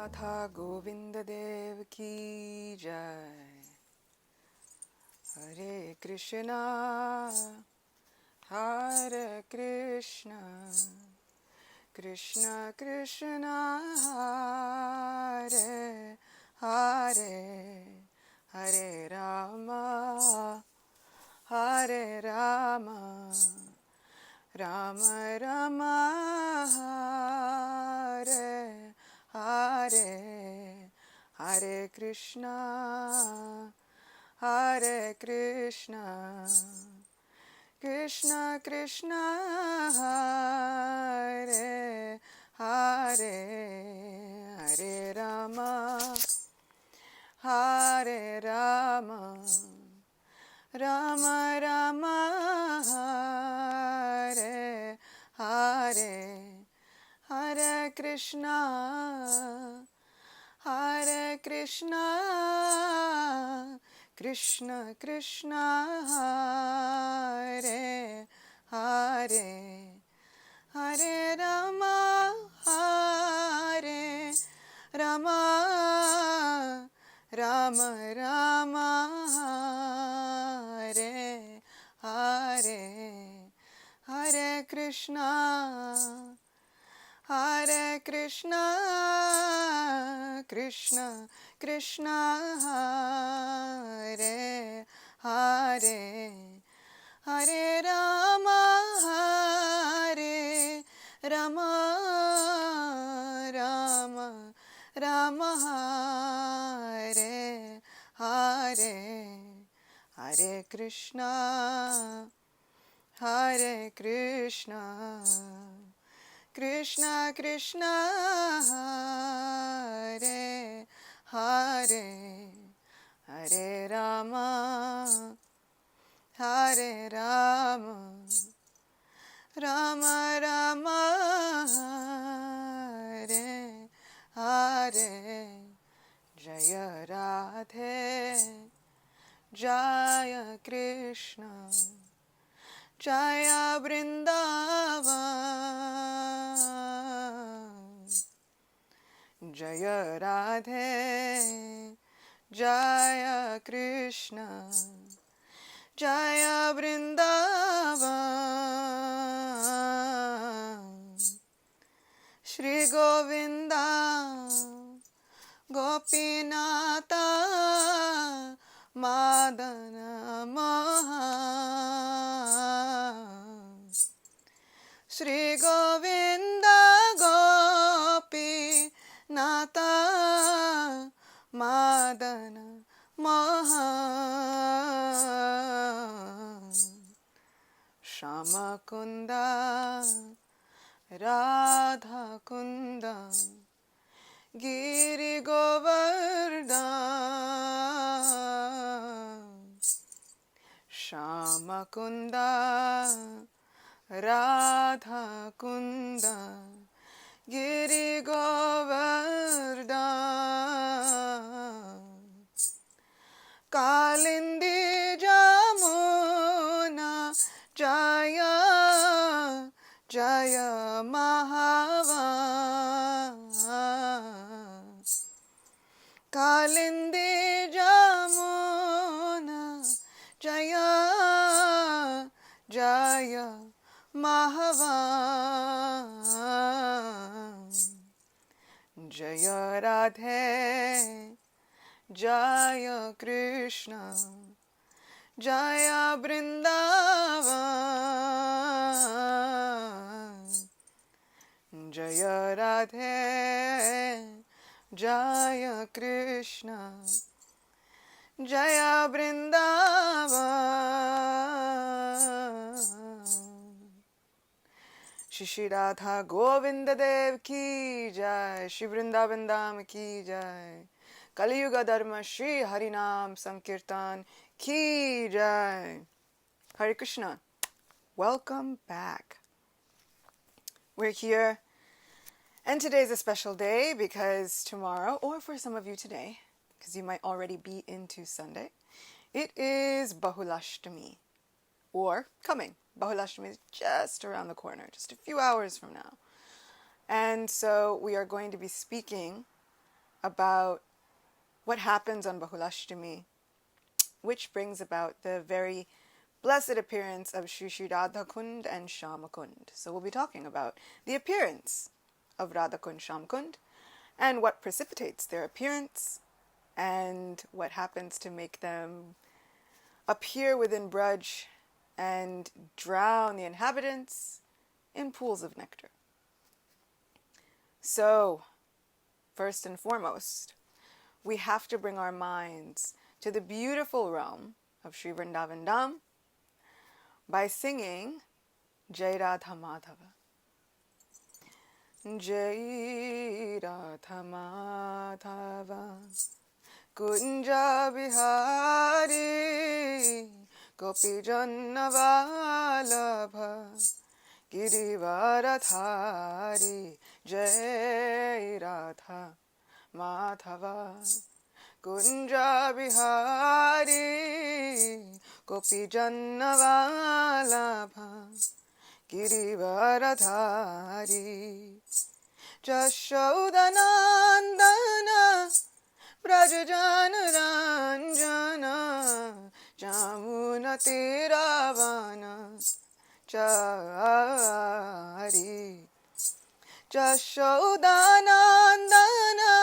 Radhe Govinda Dev ki jai. Hare Krishna, Hare Krishna, Krishna Krishna, Hare Hare, Hare Rama, Hare Rama, Rama Rama, Hare Hare, Hare Krishna, Hare Krishna, Krishna Krishna, Hare Hare, Hare Rama, Hare Rama, Rama Rama, Hare Hare, Hare Krishna, Hare Krishna, Krishna Krishna, Hare Hare, Hare Rama, Hare Rama, Rama Rama, Hare Hare, Hare Krishna, Hare Krishna, Krishna Krishna, Hare Hare, Hare Rama, Hare Rama, Rama Rama, Hare Hare, Hare Krishna, Hare Krishna, Krishna Krishna, Hare Hare, Hare Rama, Hare Rama, Rama Rama, Hare Hare, Jaya Radhe, Jaya Krishna, Jaya Vrindavan, Jaya Radhe, Jaya Krishna, Jaya Vrindavan, Shri Govinda, Gopinata, Madana Mohan, Shri Govinda, Gopi Nata, Madana Mohan, Shama Kunda, Radha Kunda, Giri Govardhan, Shama Kunda, Radha Kunda, Giri Govardhan, Kalindi Jamuna, Jaya Jaya Mahavan, Kalindi Jamuna, Jaya Jaya Mahavan, Jaya Radhe, Jaya Krishna, Jaya Vrindavan, Jaya Radhe, Jaya Krishna, Jaya Vrindavan, Shri Radhe Govinda Dev ki jai, Shri Vrindavan Dham ki jai, Kali Yuga Dharma Shri Harinam Sankirtan ki jai. Hare Krishna. Welcome back. We're here, and today's a special day because tomorrow, or for some of you today, because you might already be into Sunday, it is Bahulastami, or coming. Bahulastami is just around the corner, just a few hours from now. And so we are going to be speaking about what happens on Bahulastami, which brings about the very blessed appearance of Shri Shri Radha Kund and Shama Kund. So we'll be talking about the appearance of Radha Kund, Shama Kund, and what precipitates their appearance, and what happens to make them appear within Braj and drown the inhabitants in pools of nectar. So, first and foremost, we have to bring our minds to the beautiful realm of Sri Vrindavan Dham by singing Jai Radha Madhava. Jai Radha Madhava Kunja Bihari Gopi Janna Vallabha Girivaradhari Jai Radha Madhava Kunja Bihari Gopi Janna Vallabha Girivaradhari Jashodanandana Brajajana Ranjana Jamuna Tiravana Chari Jashodanandana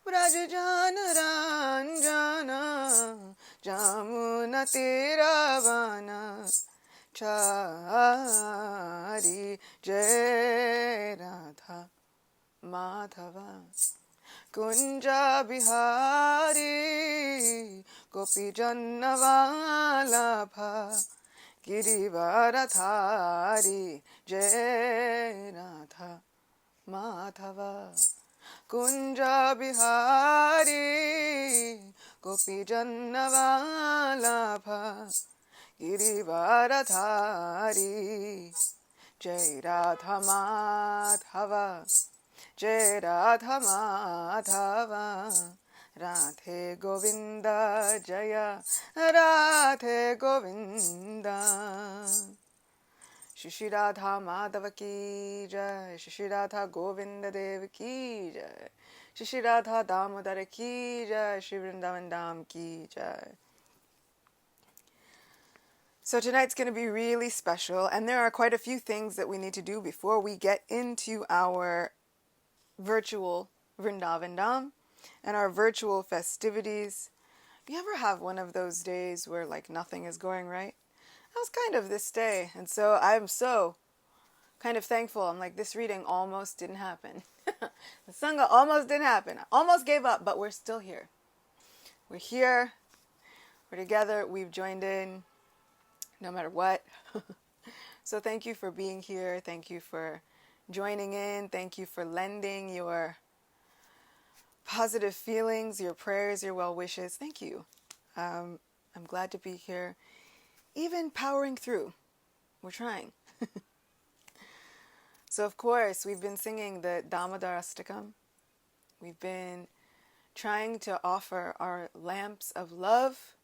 Brajajana Ranjana Jamuna Tiravana Chari Jai Radha Madhava Kunja Bihari Gopi Janna Vallabha Girivaradhari Jai Radha Madhava Kunja Bihari Gopi Janna Vallabha Girivaradhari Jai Radha Madhava Jai Radha Madhava Radhe Govinda Jaya Radhe Govinda Shri Shri Radha Madhava ki jai, Shri Shri Radha Govinda Dev ki jai, Shri Shri Radha Damodara ki jai, Shri Vrindavan Dham ki jai. So tonight's going to be really special, and there are quite a few things that we need to do before we get into our virtual Vrindavan Dham and our virtual festivities. You ever have one of those days where like nothing is going right? That was kind of this day, and so I'm so kind of thankful. I'm like, this reading almost didn't happen. The Sangha almost didn't happen. I almost gave up, but we're still here. We're here. We're together. We've joined in no matter what. So thank you for being here. Thank you for joining in. Thank you for lending your positive feelings, your prayers, your well wishes. Thank you. I'm glad to be here. Even powering through. We're trying. So of course, we've been singing the Damodarastakam. We've been trying to offer our lamps of love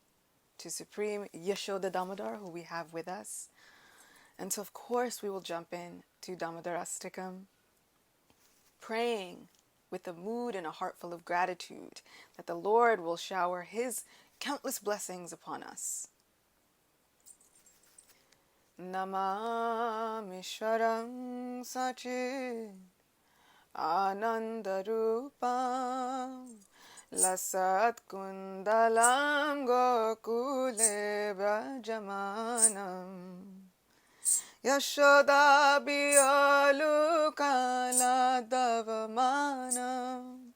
to Supreme Yashoda Damodar, who we have with us. And so of course we will jump in to Damodarastakam, praying with a mood and a heart full of gratitude that the Lord will shower His countless blessings upon us. Namami Sharang Sachid Anandarupam Lasat Kundalam Gokule Brajamanam Yashoda Biyalu Kala Davamanam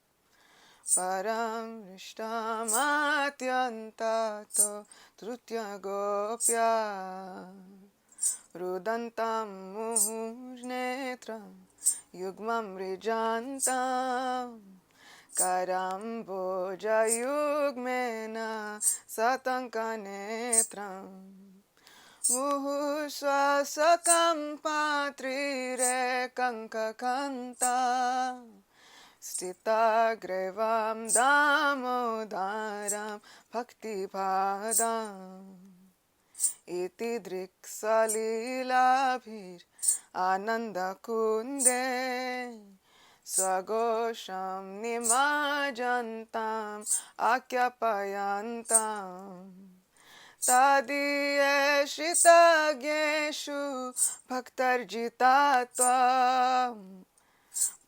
Param Rishtamatyanta Trutya Gopya Rudantam Muhurnetram Yugmam Rijantam Karam Boja Yugmena Satankanetram Muhuswasakam Patrire Kankakanta Stita Grevam Damodaram Bhakti Padam Iti Driksalilabhir Ananda Kunde Swagosham nimajantam akyapayantam Tadiyeshitagyeshu bhaktarjitatvam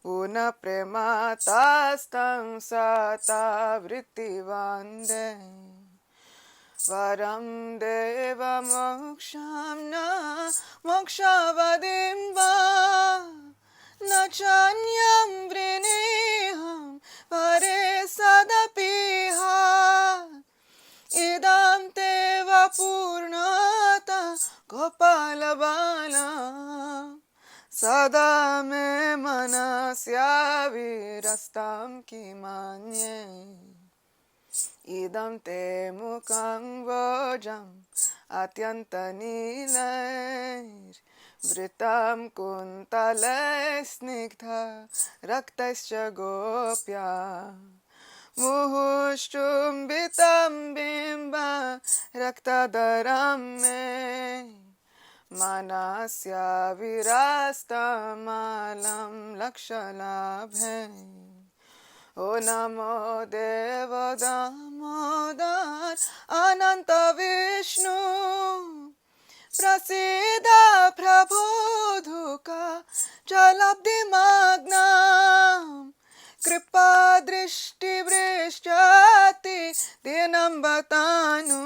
Puna prematastam sata vrittivande Varam deva moksham na mokshavadim va Nachanyam vriniham vare sadapiha Idam te vapurnata gopalabala Sada me manasya virastam kimanye Idam te mukang vojam atyanta nilair Vritam kuntale snigdha raktascha gopya Muhushchumbitam bimba raktadaram me Manasya virastamalam lakshalabhe O namo deva damodar ananta vishnu Prasida prabodhuka jalabdi magnam Kripa drishti vrishchati dinam batanu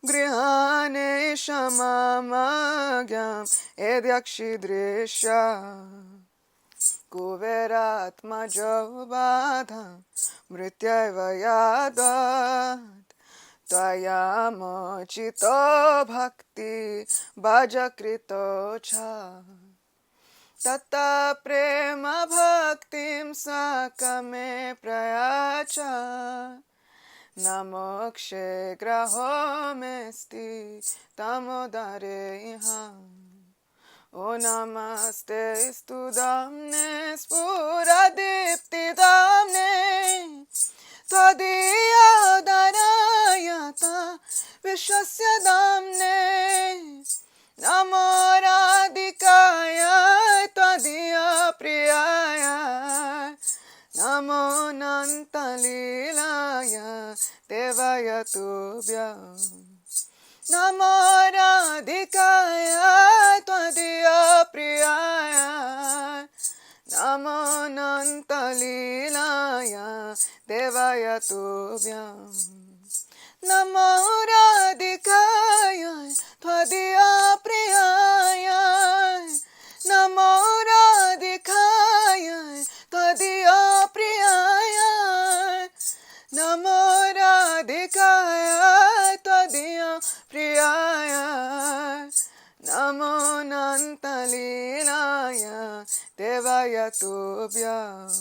Grihane shamamagyam edyakshidrisha Kuveratma jobadham mrityaiva yadat Tvaya mochito bhakti bhajakrito cha Tata prema bhaktim sakame prayacha Namokshe graho mesti tamodareha O namaste studamne spuradipti damne Tvadiya darayata vishasya damne Namo radhikaya tvadiya priyaya Namo nantalilaya devaya tubhyam Namo radhikaya tvadiya priyaya Namo nantalilaya devaya tubhyam Namo radhikaya tvadiya priyaya Namo radhikaya tvadiya priyaya Namo radhikaya tvadiya priyaya Namo nantalilaya devaya tubhyam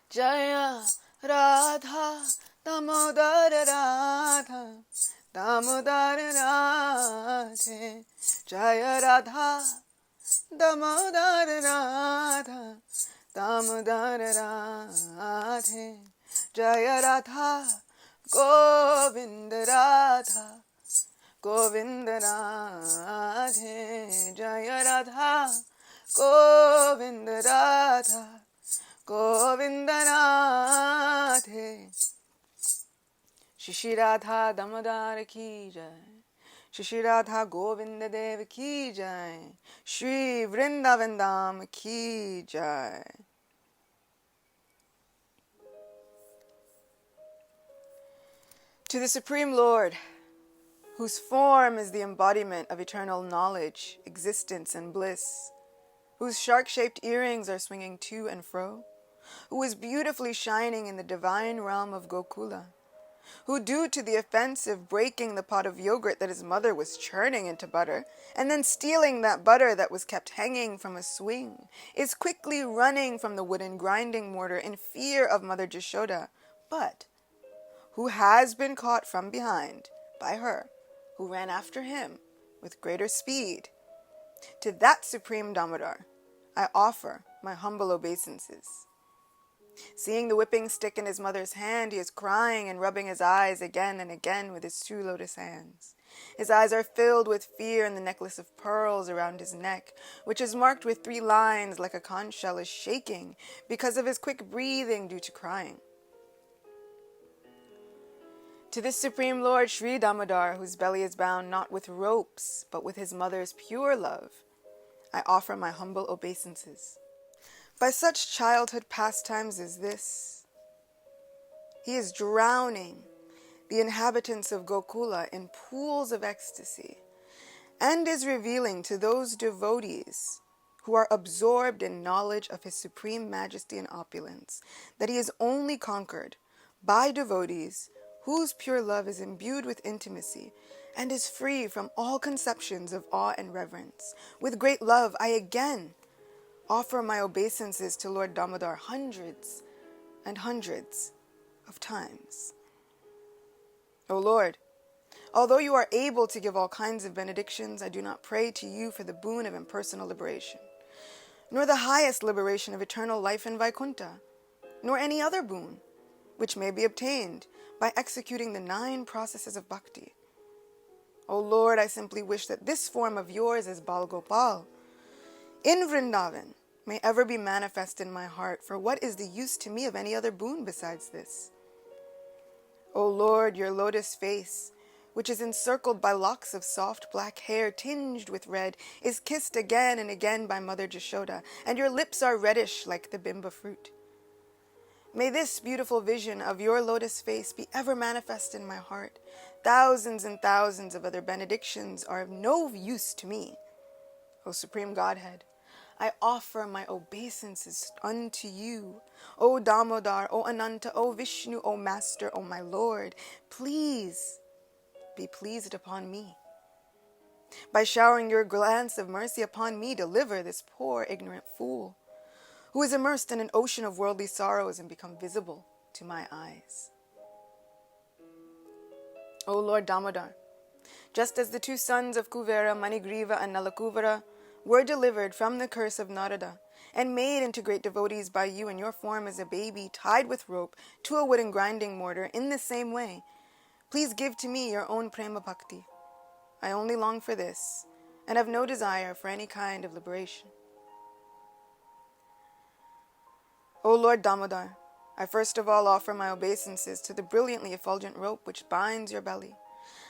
Jaya Radha Damodar Radha Damodar Radhe Jaya Radha Damodar Radha Damodar Radhe Jaya Radha Govinda Radha Govinda Radhe Jaya Radha Govinda Radha Govinda Radhe Shishi Radha Damodar ki jai Shishi Radha Govinda Dev ki jai Shri Vrindavan Dham ki jai To the Supreme Lord, whose form is the embodiment of eternal knowledge, existence, and bliss, whose shark-shaped earrings are swinging to and fro, who is beautifully shining in the divine realm of Gokula, who, due to the offense of breaking the pot of yogurt that his mother was churning into butter, and then stealing that butter that was kept hanging from a swing, is quickly running from the wooden grinding mortar in fear of Mother Jashoda, but who has been caught from behind by her, who ran after him with greater speed. To that Supreme Damodar, I offer my humble obeisances. Seeing the whipping stick in his mother's hand, he is crying and rubbing his eyes again and again with his two lotus hands. His eyes are filled with fear, and the necklace of pearls around his neck, which is marked with 3 lines like a conch shell, is shaking because of his quick breathing due to crying. To this Supreme Lord Sri Damodar, whose belly is bound not with ropes, but with his mother's pure love, I offer my humble obeisances. By such childhood pastimes as this, he is drowning the inhabitants of Gokula in pools of ecstasy, and is revealing to those devotees who are absorbed in knowledge of his supreme majesty and opulence that he is only conquered by devotees whose pure love is imbued with intimacy and is free from all conceptions of awe and reverence. With great love, I again offer my obeisances to Lord Damodar hundreds and hundreds of times. O Lord, although you are able to give all kinds of benedictions, I do not pray to you for the boon of impersonal liberation, nor the highest liberation of eternal life in Vaikuntha, nor any other boon which may be obtained by executing the 9 processes of bhakti. O Lord, I simply wish that this form of yours as Bal Gopal in Vrindavan may ever be manifest in my heart, for what is the use to me of any other boon besides this? O Lord, your lotus face, which is encircled by locks of soft black hair tinged with red, is kissed again and again by Mother Jashoda, and your lips are reddish like the bimba fruit. May this beautiful vision of your lotus face be ever manifest in my heart. Thousands and thousands of other benedictions are of no use to me. O Supreme Godhead, I offer my obeisances unto you. O Damodar, O Ananta, O Vishnu, O Master, O my Lord, please be pleased upon me. By showering your glance of mercy upon me, deliver this poor ignorant fool, who is immersed in an ocean of worldly sorrows and become visible to my eyes. O Lord Damodar, just as the 2 sons of Kuvera, Manigriva and Nalakuvara, were delivered from the curse of Narada and made into great devotees by you in your form as a baby tied with rope to a wooden grinding mortar, in the same way, please give to me your own prema bhakti. I only long for this and have no desire for any kind of liberation. O Lord Damodar, I first of all offer my obeisances to the brilliantly effulgent rope which binds your belly.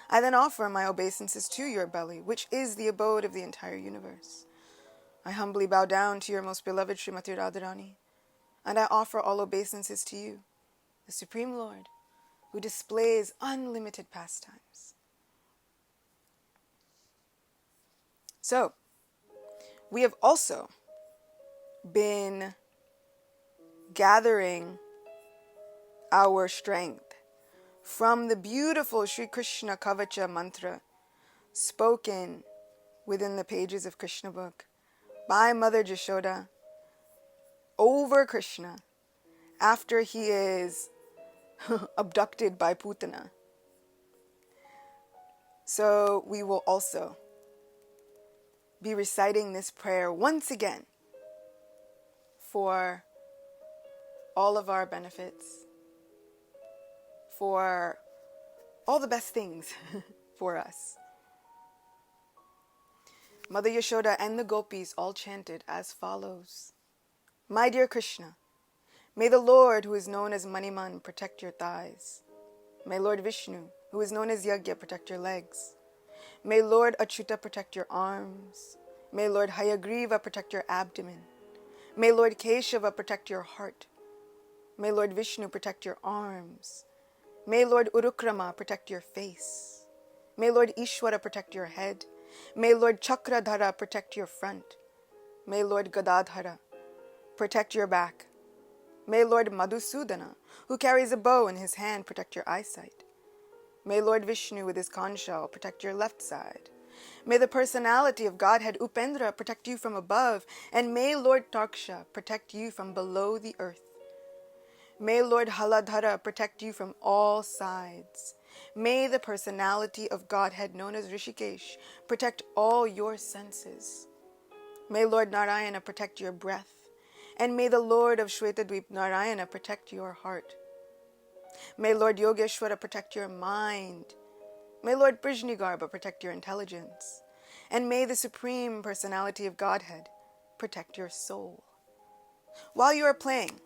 I then offer my obeisances to your belly, which is the abode of the entire universe. I humbly bow down to your most beloved Srimati Radharani, and I offer all obeisances to you, the Supreme Lord, who displays unlimited pastimes. So, we have also been gathering our strength from the beautiful Sri Krishna Kavacha mantra spoken within the pages of Krishna book by Mother Jashoda over Krishna after he is abducted by Putana. So we will also be reciting this prayer once again for all of our benefits, for all the best things for us. Mother Yashoda and the gopis all chanted as follows. My dear Krishna, may the Lord, who is known as Maniman, protect your thighs. May Lord Vishnu, who is known as Yagya, protect your legs. May Lord Acyuta protect your arms. May Lord Hayagriva protect your abdomen. May Lord Keshava protect your heart. May Lord Vishnu protect your arms. May Lord Urukrama protect your face. May Lord Ishwara protect your head. May Lord Chakradhara protect your front. May Lord Gadadhara protect your back. May Lord Madhusudana, who carries a bow in his hand, protect your eyesight. May Lord Vishnu with his conch shell protect your left side. May the personality of Godhead Upendra protect you from above, and may Lord Taksha protect you from below the earth. May Lord Haladhara protect you from all sides. May the personality of Godhead known as Rishikesh protect all your senses. May Lord Narayana protect your breath, and may the Lord of Shwetadweep Narayana protect your heart. May Lord Yogeshwara protect your mind. May Lord Prajnigarbha protect your intelligence. And may the Supreme Personality of Godhead protect your soul. While you are playing,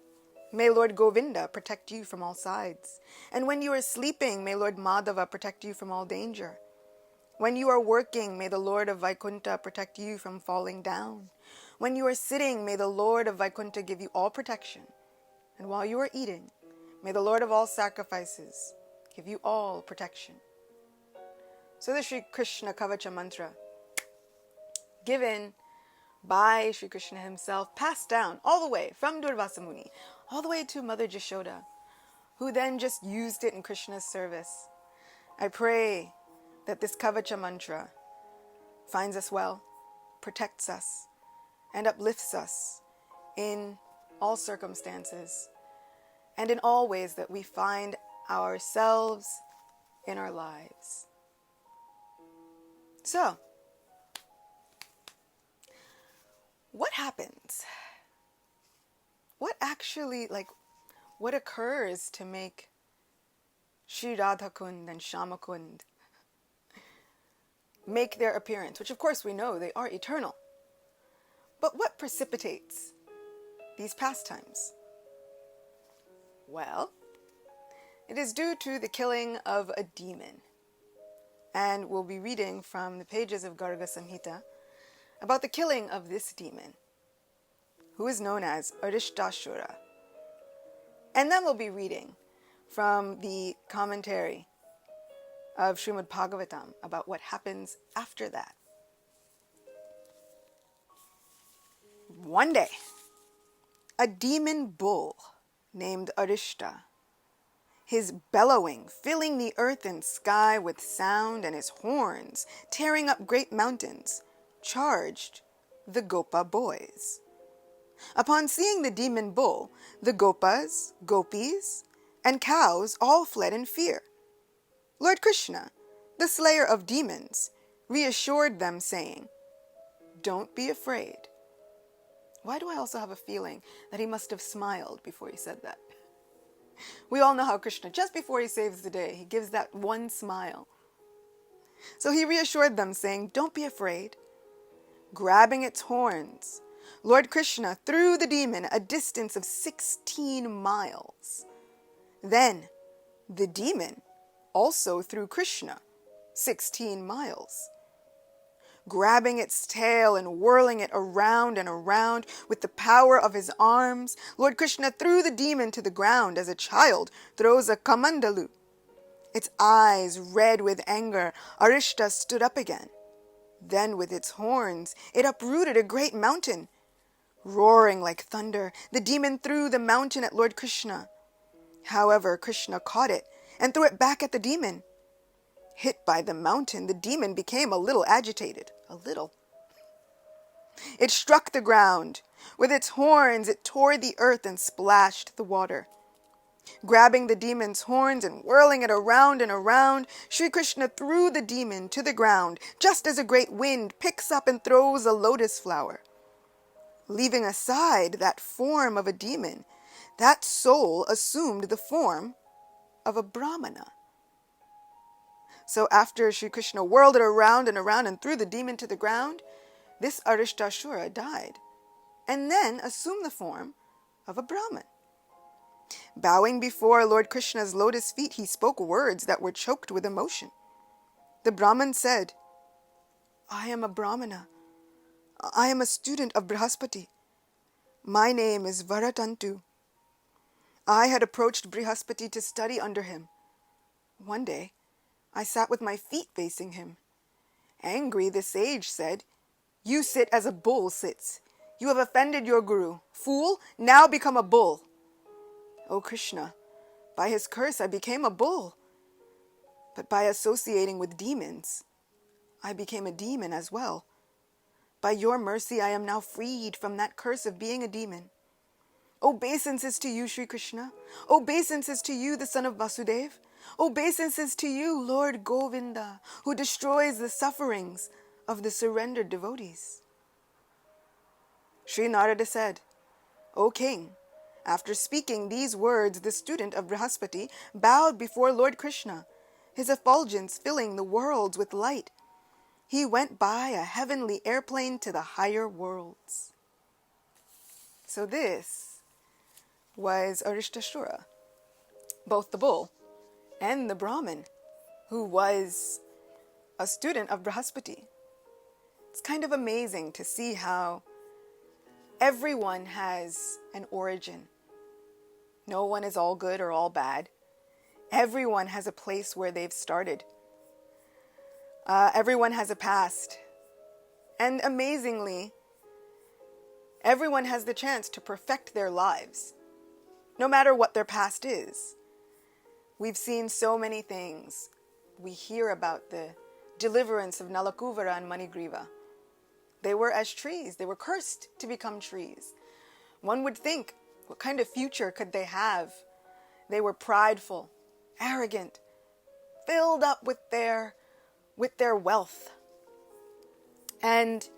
may Lord Govinda protect you from all sides. And when you are sleeping, may Lord Madhava protect you from all danger. When you are working, may the Lord of Vaikuntha protect you from falling down. When you are sitting, may the Lord of Vaikuntha give you all protection. And while you are eating, may the Lord of all sacrifices give you all protection. So the Sri Krishna Kavacha mantra, given by Sri Krishna himself, passed down all the way from Durvasa Muni, all the way to Mother Jashoda, who then just used it in Krishna's service. I pray that this Kavacha mantra finds us well, protects us, and uplifts us in all circumstances and in all ways that we find ourselves in our lives. So, what happens? What actually, what occurs to make Sri Radha Kund and Shama Kund make their appearance, which of course we know they are eternal. But what precipitates these pastimes? Well, it is due to the killing of a demon. And we'll be reading from the pages of Garga Samhita about the killing of this demon, who is known as Arishtashura. And then we'll be reading from the commentary of Srimad Bhagavatam about what happens after that. One day, a demon bull named Arishta, his bellowing filling the earth and sky with sound and his horns tearing up great mountains, charged the Gopa boys. Upon seeing the demon bull, the Gopas, Gopis, and cows all fled in fear. Lord Krishna, the slayer of demons, reassured them, saying, "Don't be afraid." Why do I also have a feeling that he must have smiled before he said that? We all know how Krishna, just before he saves the day, he gives that one smile. So he reassured them, saying, "Don't be afraid." Grabbing its horns, Lord Krishna threw the demon a distance of 16 miles. Then the demon also threw Krishna 16 miles. Grabbing its tail and whirling it around and around with the power of his arms, Lord Krishna threw the demon to the ground as a child throws a kamandalu. Its eyes red with anger, Arishta stood up again. Then with its horns, it uprooted a great mountain. Roaring like thunder, the demon threw the mountain at Lord Krishna. However, Krishna caught it and threw it back at the demon. Hit by the mountain, the demon became a little agitated. A little. It struck the ground. With its horns, it tore the earth and splashed the water. Grabbing the demon's horns and whirling it around and around, Sri Krishna threw the demon to the ground, just as a great wind picks up and throws a lotus flower. Leaving aside that form of a demon, that soul assumed the form of a Brahmana. So after Sri Krishna whirled it around and threw the demon to the ground, this Arishtashura died, and then assumed the form of a Brahmin. Bowing before Lord Krishna's lotus feet, he spoke words that were choked with emotion. The Brahmin said, "I am a Brahmana. I am a student of Brihaspati. My name is Varatantu. I had approached Brihaspati to study under him. One day, I sat with my feet facing him. Angry, the sage said, 'You sit as a bull sits. You have offended your guru. Fool, now become a bull.' O Krishna, by his curse I became a bull. But by associating with demons, I became a demon as well. By your mercy, I am now freed from that curse of being a demon. Obeisances to you, Sri Krishna. Obeisances to you, the son of Vasudev. Obeisances to you, Lord Govinda, who destroys the sufferings of the surrendered devotees." Sri Narada said, "O king, after speaking these words, the student of Brihaspati bowed before Lord Krishna, his effulgence filling the worlds with light. He went by a heavenly airplane to the higher worlds. So this was Arishtashura, both the bull and the Brahmin, who was a student of Brihaspati. It's kind of amazing to see how everyone has an origin. No one is all good or all bad. Everyone has a place where they've started. Everyone has a past. And amazingly, everyone has the chance to perfect their lives, no matter what their past is. We've seen so many things. We hear about the deliverance of Nalakuvara and Manigriva. They were as trees. They were cursed to become trees. One would think, what kind of future could they have? They were prideful, arrogant, filled up with their wealth. And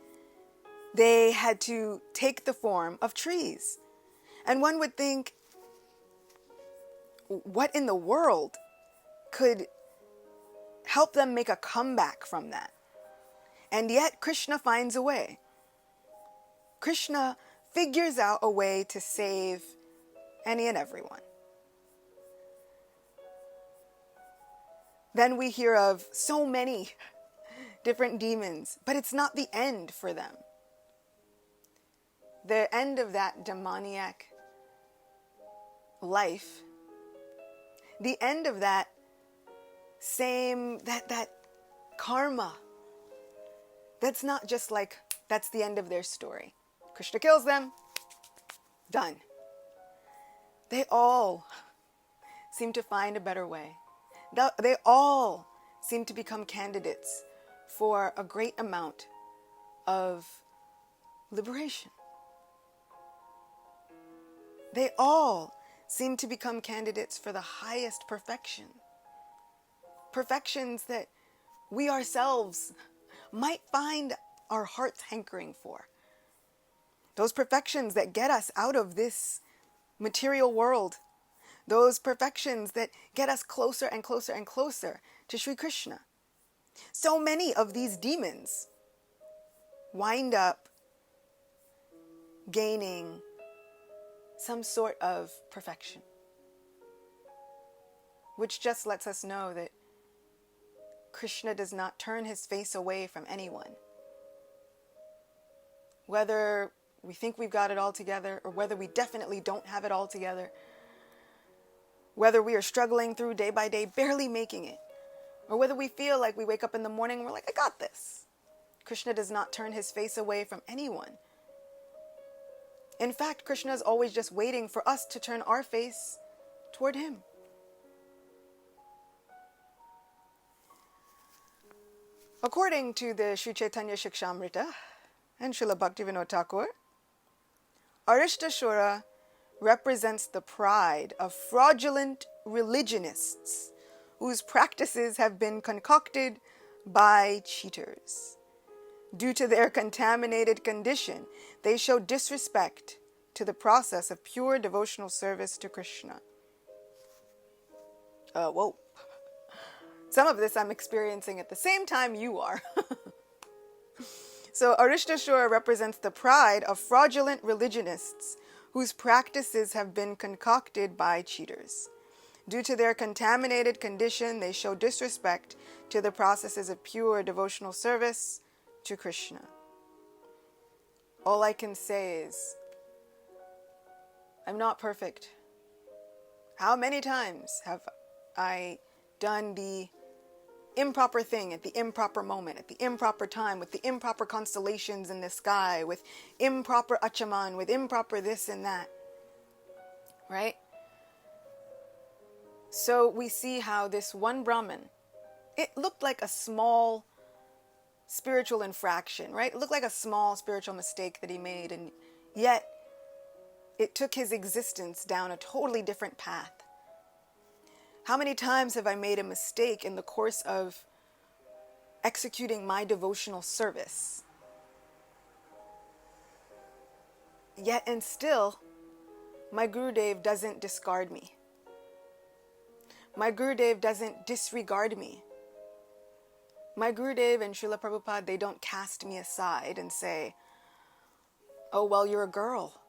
they had to take the form of trees. And one would think, what in the world could help them make a comeback from that? And yet Krishna finds a way. Krishna figures out a way to save any and everyone. Then we hear of so many different demons, but it's not the end for them. The end of that demoniac life, the end of that karma, that's not just like, that's the end of their story. Krishna kills them, done. They all seem to find a better way. They all seem to become candidates for a great amount of liberation. They all seem to become candidates for the highest perfection. Perfections that we ourselves might find our hearts hankering for. Those perfections that get us out of this material world. Those perfections that get us closer and closer and closer to Sri Krishna. So many of these demons wind up gaining some sort of perfection, which just lets us know that Krishna does not turn his face away from anyone. Whether we think we've got it all together, or whether we definitely don't have it all together, whether we are struggling through day by day, barely making it, or whether we feel like we wake up in the morning and we're like, I got this. Krishna does not turn his face away from anyone. In fact, Krishna is always just waiting for us to turn our face toward him. According to the Sri Chaitanya Shikshamrita and Srila Bhaktivinoda Thakur, Arishtashura represents the pride of fraudulent religionists whose practices have been concocted by cheaters. Due to their contaminated condition, they show disrespect to the process of pure devotional service to Krishna. Whoa. Some of this I'm experiencing at the same time you are. So Arishtashura represents the pride of fraudulent religionists whose practices have been concocted by cheaters. Due to their contaminated condition, they show disrespect to the processes of pure devotional service to Krishna. All I can say is, I'm not perfect. How many times have I done the improper thing at the improper moment, at the improper time, with the improper constellations in the sky, with improper achaman, with improper this and that, right? So we see how this one Brahmin, it looked like a small spiritual infraction, right? It looked like a small spiritual mistake that he made, and yet it took his existence down a totally different path. How many times have I made a mistake in the course of executing my devotional service? Yet and still, my Gurudev doesn't discard me. My Gurudev doesn't disregard me. My Gurudev and Srila Prabhupada, they don't cast me aside and say, oh, well, you're a girl.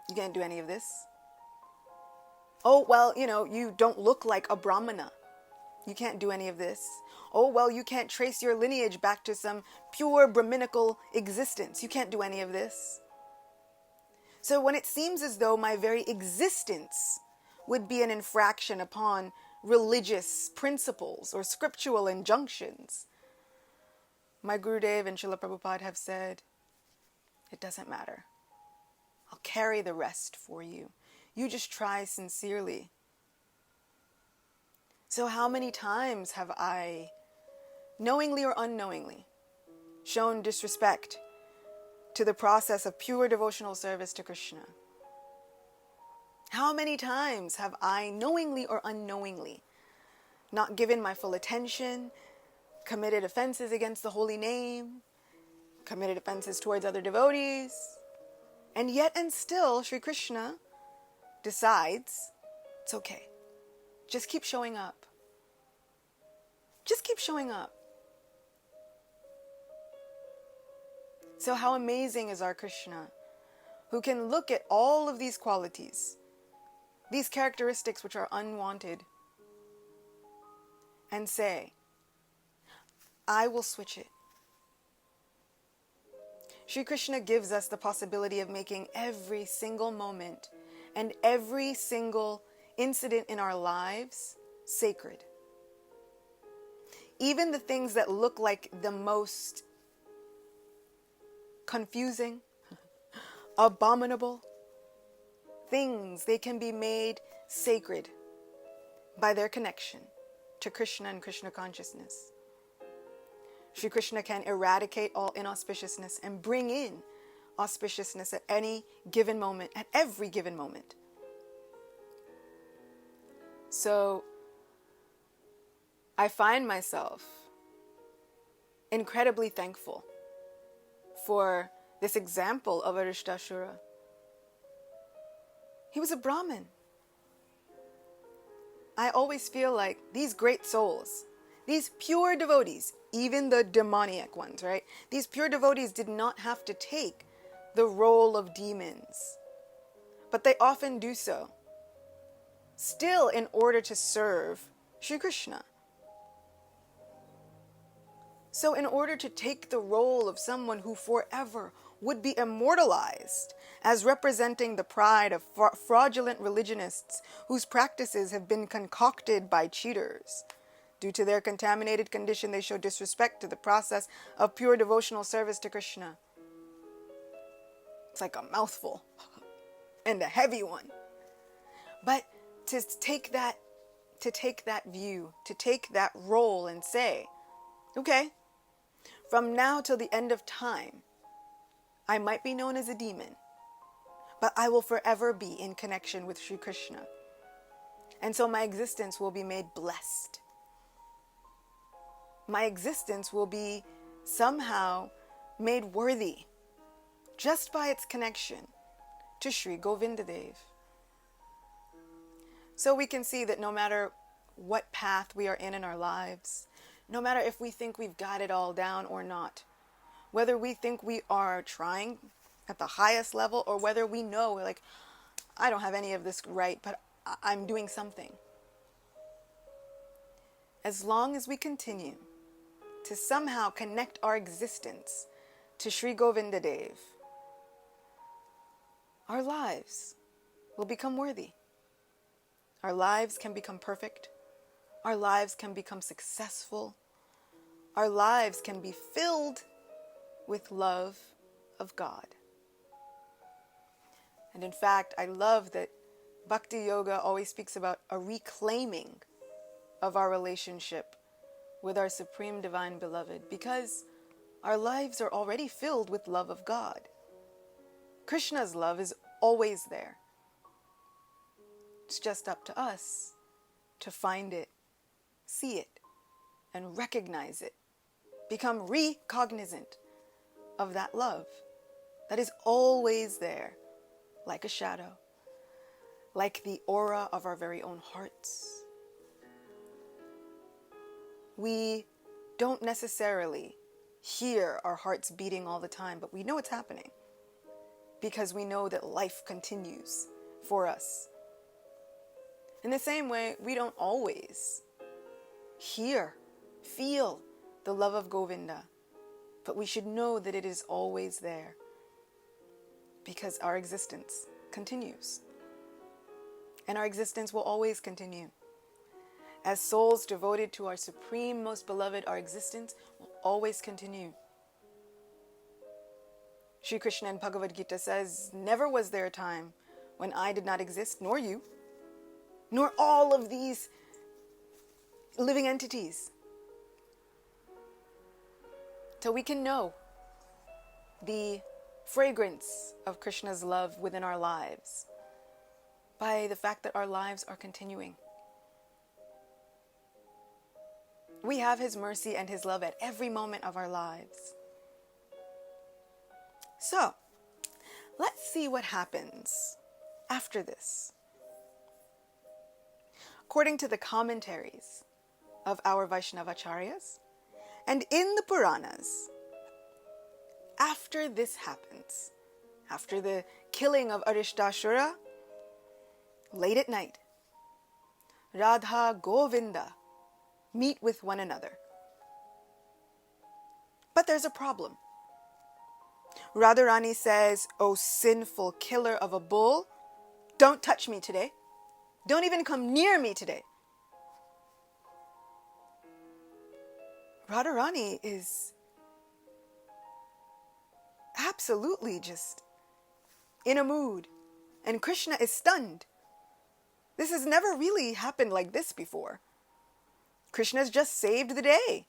You can't do any of this. Oh, well, you don't look like a Brahmana. You can't do any of this. Oh, well, you can't trace your lineage back to some pure Brahminical existence. You can't do any of this. So when it seems as though my very existence would be an infraction upon religious principles or scriptural injunctions, my Gurudev and Srila Prabhupada have said, it doesn't matter. I'll carry the rest for you. You just try sincerely. So how many times have I, knowingly or unknowingly, shown disrespect to the process of pure devotional service to Krishna? How many times have I, knowingly or unknowingly, not given my full attention, committed offenses against the holy name, committed offenses towards other devotees, and yet and still Sri Krishna decides it's okay. Just keep showing up. Just keep showing up. So how amazing is our Krishna, who can look at all of these qualities, these characteristics which are unwanted, and say, I will switch it. Sri Krishna gives us the possibility of making every single moment and every single incident in our lives sacred. Even the things that look like the most confusing, abominable things, they can be made sacred by their connection to Krishna and Krishna consciousness. Sri Krishna can eradicate all inauspiciousness and bring in auspiciousness at any given moment, at every given moment. So I find myself incredibly thankful for this example of Arishtashura. He was a Brahmin. I always feel like these great souls, these pure devotees, even the demoniac ones, right? These pure devotees did not have to take the role of demons, but they often do so, still in order to serve Sri Krishna. So in order to take the role of someone who forever would be immortalized as representing the pride of fraudulent religionists whose practices have been concocted by cheaters, due to their contaminated condition, they show disrespect to the process of pure devotional service to Krishna. It's like a mouthful and a heavy one. But to take that view, to take that role and say, okay, from now till the end of time, I might be known as a demon, but I will forever be in connection with Sri Krishna. And so my existence will be made blessed. My existence will be somehow made worthy just by its connection to Sri Govinda Dev. So we can see that no matter what path we are in our lives, no matter if we think we've got it all down or not, whether we think we are trying at the highest level or whether we know, like, I don't have any of this right, but I'm doing something. As long as we continue to somehow connect our existence to Sri Govinda Dev, our lives will become worthy. Our lives can become perfect. Our lives can become successful. Our lives can be filled with love of God. And in fact, I love that Bhakti Yoga always speaks about a reclaiming of our relationship with our Supreme Divine Beloved, because our lives are already filled with love of God. Krishna's love is always there. It's just up to us to find it, see it, and recognize it. Become recognizant of that love that is always there, like a shadow, like the aura of our very own hearts. We don't necessarily hear our hearts beating all the time, but we know it's happening because we know that life continues for us. In the same way, we don't always hear, feel the love of Govinda, but we should know that it is always there because our existence continues. And our existence will always continue. As souls devoted to our Supreme Most Beloved, our existence will always continue. Sri Krishna in Bhagavad Gita says, never was there a time when I did not exist, nor you, nor all of these living entities. So we can know the fragrance of Krishna's love within our lives by the fact that our lives are continuing. We have His mercy and His love at every moment of our lives. So, let's see what happens after this. According to the commentaries of our Vaishnavacharyas and in the Puranas, after this happens, after the killing of Arishtashura, late at night, Radha Govinda meet with one another. But there's a problem. Radharani says, "O sinful killer of a bull, don't touch me today. Don't even come near me today." Radharani is absolutely just in a mood, and Krishna is stunned. This has never really happened like this before. Krishna's just saved the day.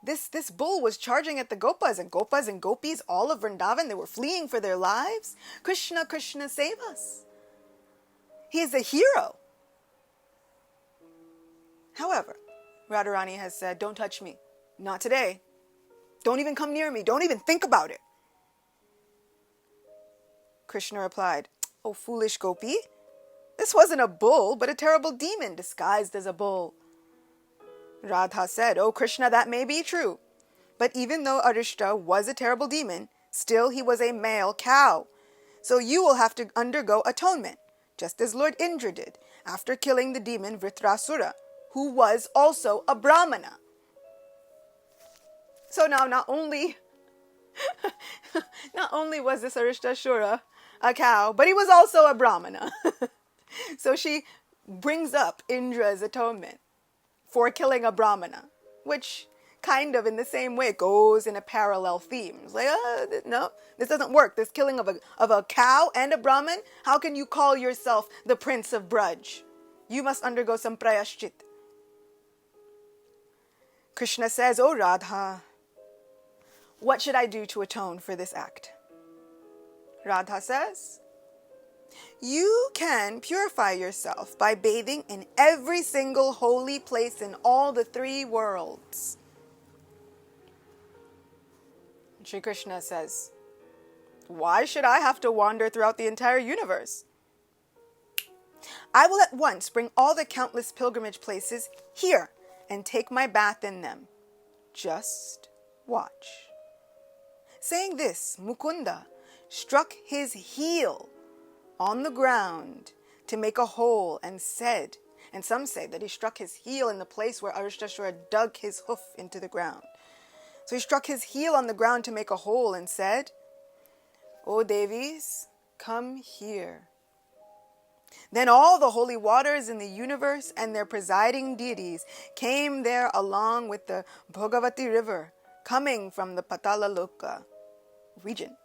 This bull was charging at the Gopas and Gopis, all of Vrindavan. They were fleeing for their lives. Krishna, Krishna, save us. He is a hero. However, Radharani has said, don't touch me. Not today. Don't even come near me. Don't even think about it. Krishna replied, "O foolish Gopi, this wasn't a bull, but a terrible demon disguised as a bull." Radha said, "Oh Krishna, that may be true. But even though Arishta was a terrible demon, still he was a male cow. So you will have to undergo atonement, just as Lord Indra did, after killing the demon Vritrasura, who was also a Brahmana." So now not only was this Arishtashura a cow, but he was also a Brahmana. So she brings up Indra's atonement for killing a Brahmana, which kind of in the same way goes in a parallel theme. It's like, no, this doesn't work. This killing of a cow and a Brahmin, how can you call yourself the Prince of Braj? You must undergo some prayashchit. Krishna says, "Oh Radha, what should I do to atone for this act?" Radha says, "You can purify yourself by bathing in every single holy place in all the three worlds." Shri Krishna says, "Why should I have to wander throughout the entire universe? I will at once bring all the countless pilgrimage places here and take my bath in them. Just watch." Saying this, Mukunda struck his heel on the ground to make a hole and said, and some say that he struck his heel in the place where Arishtashura dug his hoof into the ground. So he struck his heel on the ground to make a hole and said, "O Devis, come here." Then all the holy waters in the universe and their presiding deities came there along with the Bhogavati river coming from the Patala Loka region.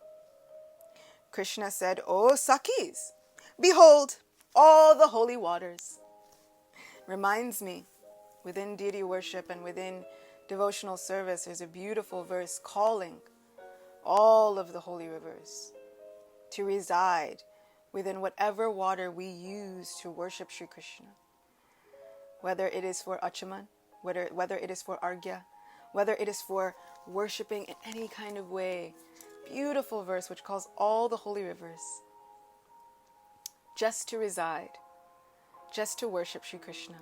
Krishna said, "O Sakis, behold all the holy waters." Reminds me, within deity worship and within devotional service, there's a beautiful verse calling all of the holy rivers to reside within whatever water we use to worship Sri Krishna. Whether it is for Achaman, whether it is for Arghya, whether it is for worshiping in any kind of way. Beautiful verse which calls all the holy rivers just to reside, just to worship Shri Krishna.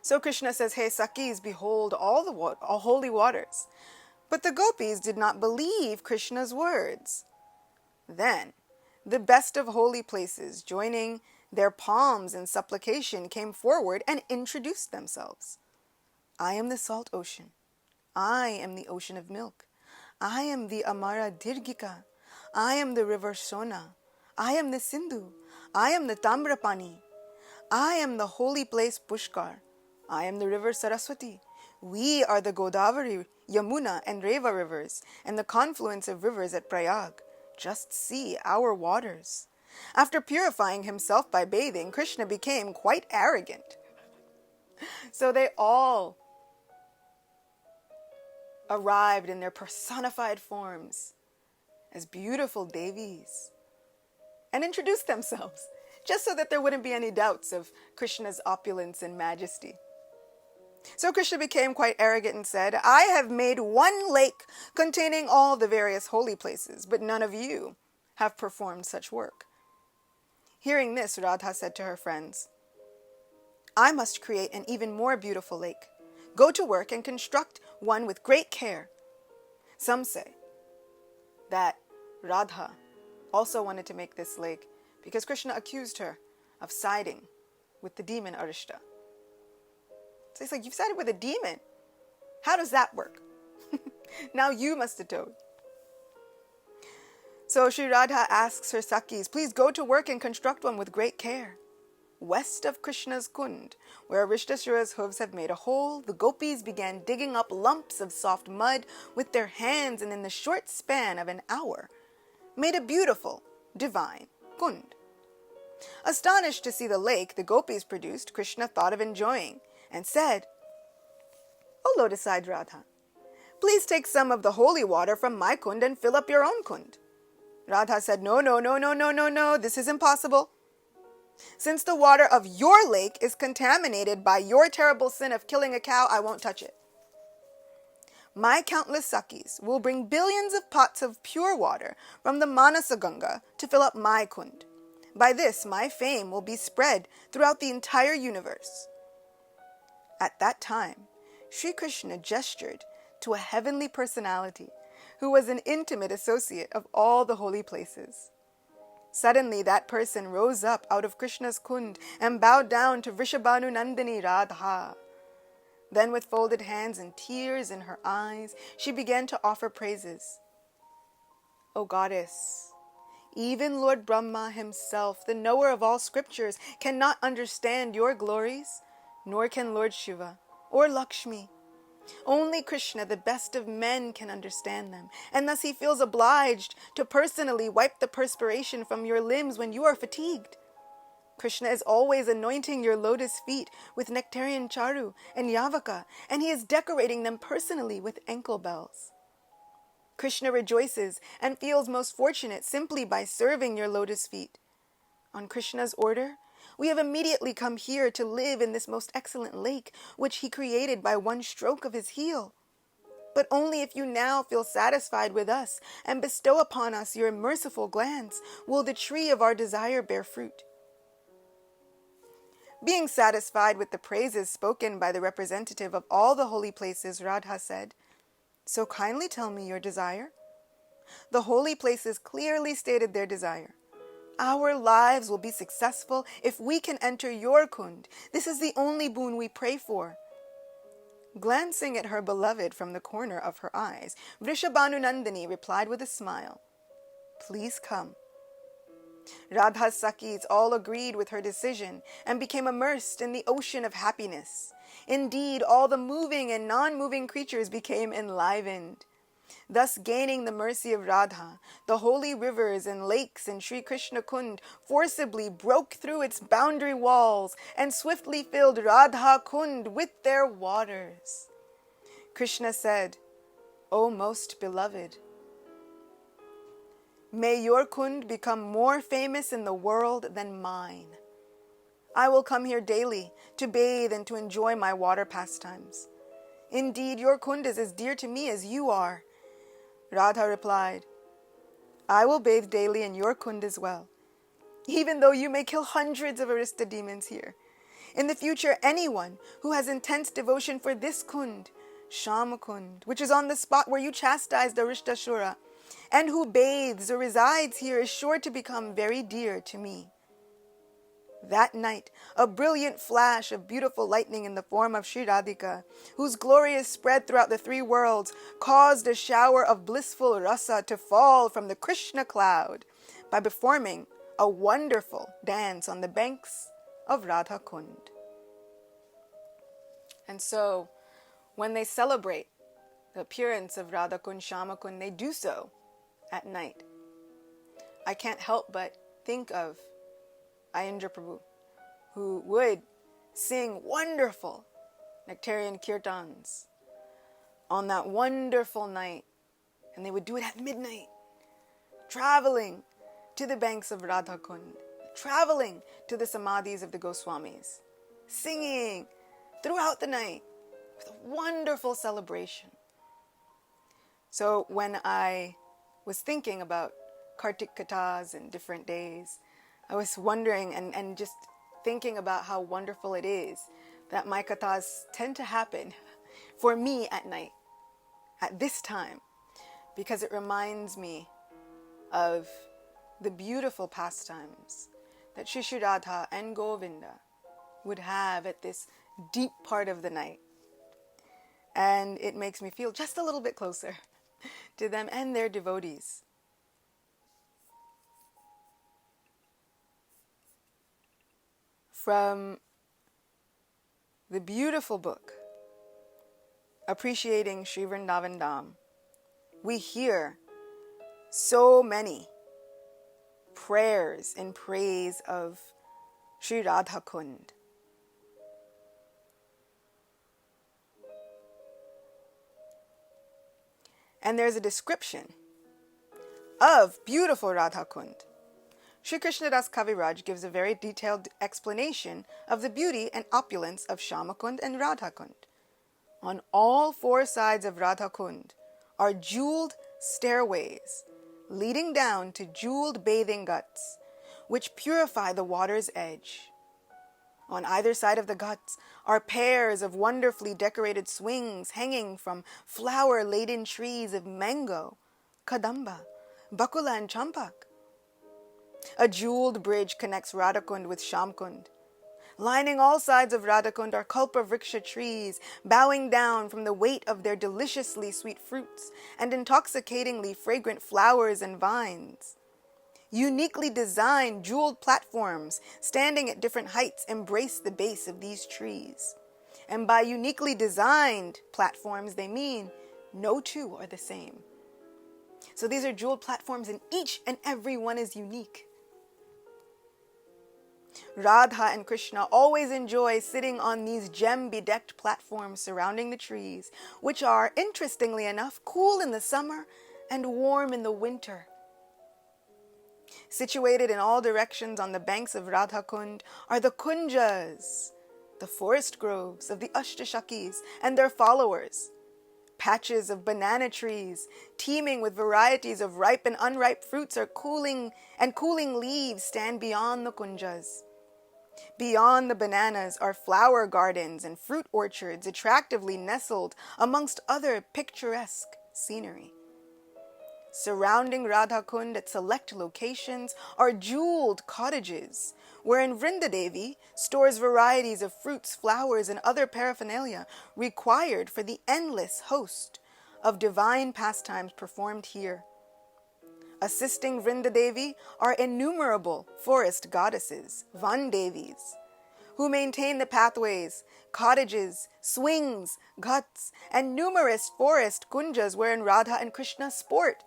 So Krishna says, "Hey Sakis, behold all holy waters." But the gopis did not believe Krishna's words. Then the best of holy places, joining their palms in supplication, came forward and introduced themselves. "I am the salt ocean. I am the ocean of milk. I am the Amara Dirgika. I am the river Sona. I am the Sindhu. I am the Tamrapani. I am the holy place Pushkar. I am the river Saraswati. We are the Godavari, Yamuna, and Reva rivers, and the confluence of rivers at Prayag. Just see our waters." After purifying himself by bathing, Krishna became quite arrogant. So they all arrived in their personified forms as beautiful Devis and introduced themselves, just so that there wouldn't be any doubts of Krishna's opulence and majesty. So Krishna became quite arrogant and said, "I have made one lake containing all the various holy places, but none of you have performed such work." Hearing this, Radha said to her friends, "I must create an even more beautiful lake. Go to work and construct one with great care." Some say that Radha also wanted to make this lake because Krishna accused her of siding with the demon Arishta. So he's like, "You've sided with a demon. How does that work? Now you must atone." So Sri Radha asks her Sakis, "Please go to work and construct one with great care." West of Krishna's Kund, where Aristasura's hooves have made a hole, the gopis began digging up lumps of soft mud with their hands, and in the short span of an hour made a beautiful, divine Kund. Astonished to see the lake the gopis produced, Krishna thought of enjoying and said, "O lotus-eyed Radha, please take some of the holy water from my Kund and fill up your own Kund." Radha said, No, this is impossible. Since the water of your lake is contaminated by your terrible sin of killing a cow, I won't touch it. My countless Sakis will bring billions of pots of pure water from the Manasaganga to fill up my Kund. By this, my fame will be spread throughout the entire universe. At that time, Sri Krishna gestured to a heavenly personality who was an intimate associate of all the holy places. Suddenly, that person rose up out of Krishna's Kund and bowed down to Vrishabhanu Nandini Radha. Then, with folded hands and tears in her eyes, she began to offer praises. "O goddess, even Lord Brahma himself, the knower of all scriptures, cannot understand your glories, nor can Lord Shiva or Lakshmi. Only Krishna, the best of men, can understand them, and thus he feels obliged to personally wipe the perspiration from your limbs when you are fatigued. Krishna is always anointing your lotus feet with nectarian charu and yavaka, and he is decorating them personally with ankle bells. Krishna rejoices and feels most fortunate simply by serving your lotus feet. On Krishna's order, we have immediately come here to live in this most excellent lake, which he created by one stroke of his heel. But only if you now feel satisfied with us and bestow upon us your merciful glance will the tree of our desire bear fruit." Being satisfied with the praises spoken by the representative of all the holy places, Radha said, "So kindly tell me your desire." The holy places clearly stated their desire. "Our lives will be successful if we can enter your Kund. This is the only boon we pray for." Glancing at her beloved from the corner of her eyes, Vrishabhanu Nandini replied with a smile, "Please come." Radha's Sakis all agreed with her decision and became immersed in the ocean of happiness. Indeed, all the moving and non-moving creatures became enlivened. Thus, gaining the mercy of Radha, the holy rivers and lakes in Sri Krishna Kund forcibly broke through its boundary walls and swiftly filled Radha Kund with their waters. Krishna said, "O most beloved, may your Kund become more famous in the world than mine. I will come here daily to bathe and to enjoy my water pastimes. Indeed, your Kund is as dear to me as you are." Radha replied, "I will bathe daily in your Kund as well, even though you may kill hundreds of Arista demons here. In the future, anyone who has intense devotion for this Kund, Shama Kund, which is on the spot where you chastised Arishtasura, and who bathes or resides here is sure to become very dear to me. That night, a brilliant flash of beautiful lightning in the form of Sri Radhika, whose glory is spread throughout the three worlds, caused a shower of blissful rasa to fall from the Krishna cloud by performing a wonderful dance on the banks of Radha Kund. And so, when they celebrate the appearance of Radha Kund, Shama Kund, they do so at night. I can't help but think of Ayendra Prabhu, who would sing wonderful nectarian kirtans on that wonderful night, and they would do it at midnight, traveling to the banks of Radha Kund, traveling to the samadhis of the Goswamis, singing throughout the night with a wonderful celebration. So when I was thinking about Kartik Kathas and different days, I was wondering and just thinking about how wonderful it is that my kathas tend to happen for me at night, at this time, because it reminds me of the beautiful pastimes that Shri Radha and Govinda would have at this deep part of the night. And it makes me feel just a little bit closer to them and their devotees. From the beautiful book, Appreciating Sri Vrindavan Dham, we hear so many prayers in praise of Sri Radha Kund. And there's a description of beautiful Radha Kund. Sri Krishnadas Kaviraj gives a very detailed explanation of the beauty and opulence of Shama Kund and Radha Kund. On all four sides of Radha Kund are jeweled stairways leading down to jeweled bathing ghats, which purify the water's edge. On either side of the ghats are pairs of wonderfully decorated swings hanging from flower-laden trees of mango, kadamba, bakula and champak. A jeweled bridge connects Radhakund with Shamkund. Lining all sides of Radhakund are kalpa-vriksha trees, bowing down from the weight of their deliciously sweet fruits and intoxicatingly fragrant flowers and vines. Uniquely designed jeweled platforms standing at different heights embrace the base of these trees. And by uniquely designed platforms, they mean no two are the same. So these are jeweled platforms and each and every one is unique. Radha and Krishna always enjoy sitting on these gem-bedecked platforms surrounding the trees, which are, interestingly enough, cool in the summer and warm in the winter. Situated in all directions on the banks of Radha Kund are the kunjas, the forest groves of the Ashtashakis and their followers. Patches of banana trees, teeming with varieties of ripe and unripe fruits, are cooling leaves stand beyond the kunjas. Beyond the bananas are flower gardens and fruit orchards attractively nestled amongst other picturesque scenery. Surrounding Radha Kund at select locations are jeweled cottages, wherein Vrindadevi stores varieties of fruits, flowers, and other paraphernalia required for the endless host of divine pastimes performed here. Assisting Vrindadevi are innumerable forest goddesses, Vandevis, who maintain the pathways, cottages, swings, ghats, and numerous forest kunjas wherein Radha and Krishna sport.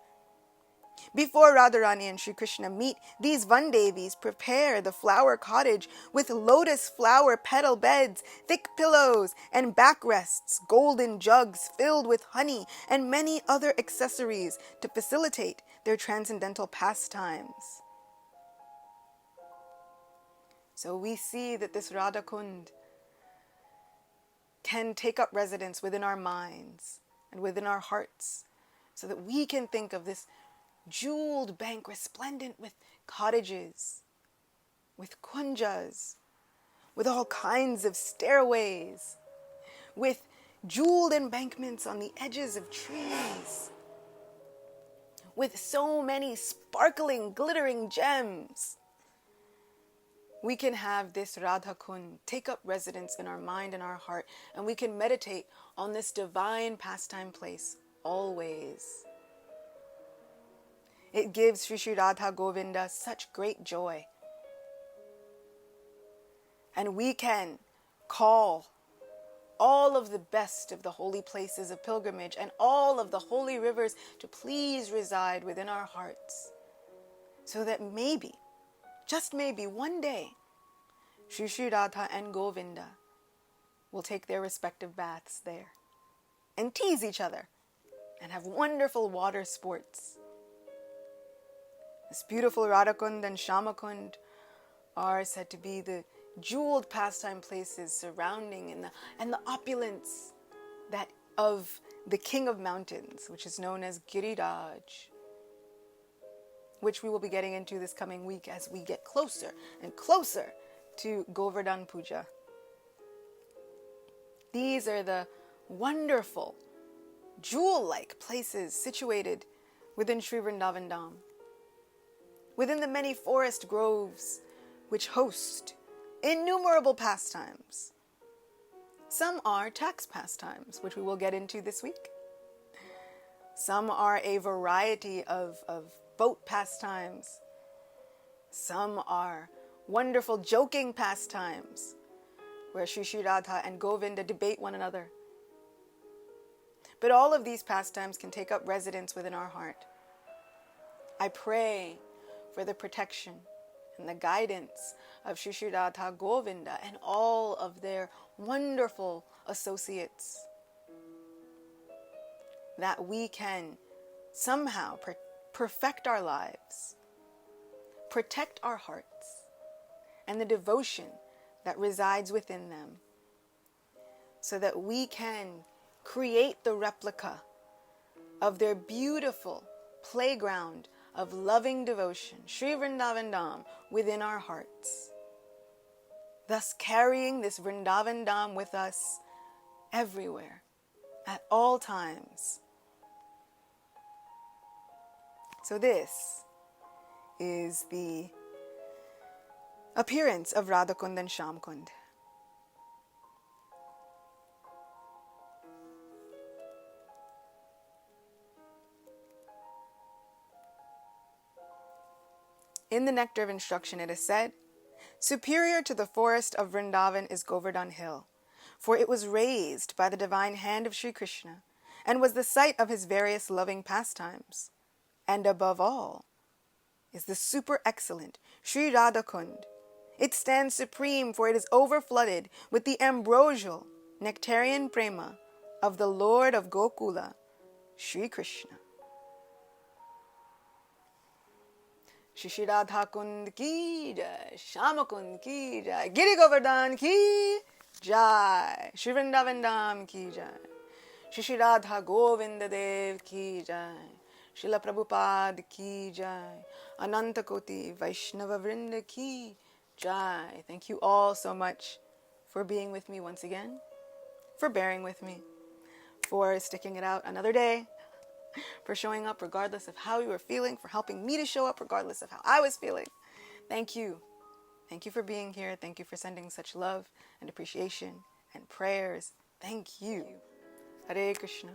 Before Radharani and Sri Krishna meet, these Vandevis prepare the flower cottage with lotus flower petal beds, thick pillows, and backrests, golden jugs filled with honey, and many other accessories to facilitate their transcendental pastimes. So we see that this Radha Kund can take up residence within our minds and within our hearts, so that we can think of this jeweled bank resplendent with cottages, with kunjas, with all kinds of stairways, with jeweled embankments on the edges of trees, with so many sparkling, glittering gems. We can have this Radha Kund take up residence in our mind and our heart, and we can meditate on this divine pastime place always. It gives Shri Radhe Govinda such great joy. And we can call all of the best of the holy places of pilgrimage and all of the holy rivers to please reside within our hearts, so that maybe, just maybe one day, Shri Radha and Govinda will take their respective baths there and tease each other and have wonderful water sports. This beautiful Radhakund and Shyamakund are said to be the jeweled pastime places surrounding and the opulence that of the king of mountains, which is known as Giriraj, which we will be getting into this coming week as we get closer and closer to Govardhan Puja. These are the wonderful, jewel-like places situated within Sri Vrindavan Dham, within the many forest groves which host innumerable pastimes. Some are tax pastimes, which we will get into this week. Some are a variety of boat pastimes. Some are wonderful joking pastimes, where Shri Radha and Govinda debate one another. But all of these pastimes can take up residence within our heart. I pray for the protection and the guidance of Shri Radha Govinda and all of their wonderful associates, that we can somehow perfect our lives, protect our hearts, and the devotion that resides within them, so that we can create the replica of their beautiful playground of loving devotion, Sri Vrindavan Dham, within our hearts, thus carrying this Vrindavan Dham with us everywhere, at all times. So this is the appearance of Radhakund and Shyamkund. In the Nectar of Instruction it is said, "Superior to the forest of Vrindavan is Govardhan Hill, for it was raised by the divine hand of Sri Krishna, and was the site of his various loving pastimes. And above all is the super excellent Sri Radhakund. It stands supreme, for it is overflooded with the ambrosial, nectarian prema of the Lord of Gokula, Sri Krishna." Shri Radha Kund ki jai, Shyama Kund ki jai, Giri Govardhan ki jai, Shri Vrindavan Dham ki jai, Shri Radha Govinda Dev ki jai, Srila Prabhupada ki jai, Ananta Koti Vaishnava Vrinda ki jai. Thank you all so much for being with me once again, for bearing with me, for sticking it out another day, for showing up regardless of how you were feeling, for helping me to show up regardless of how I was feeling. Thank you. Thank you for being here. Thank you for sending such love and appreciation and prayers. Thank you. Hare Krishna.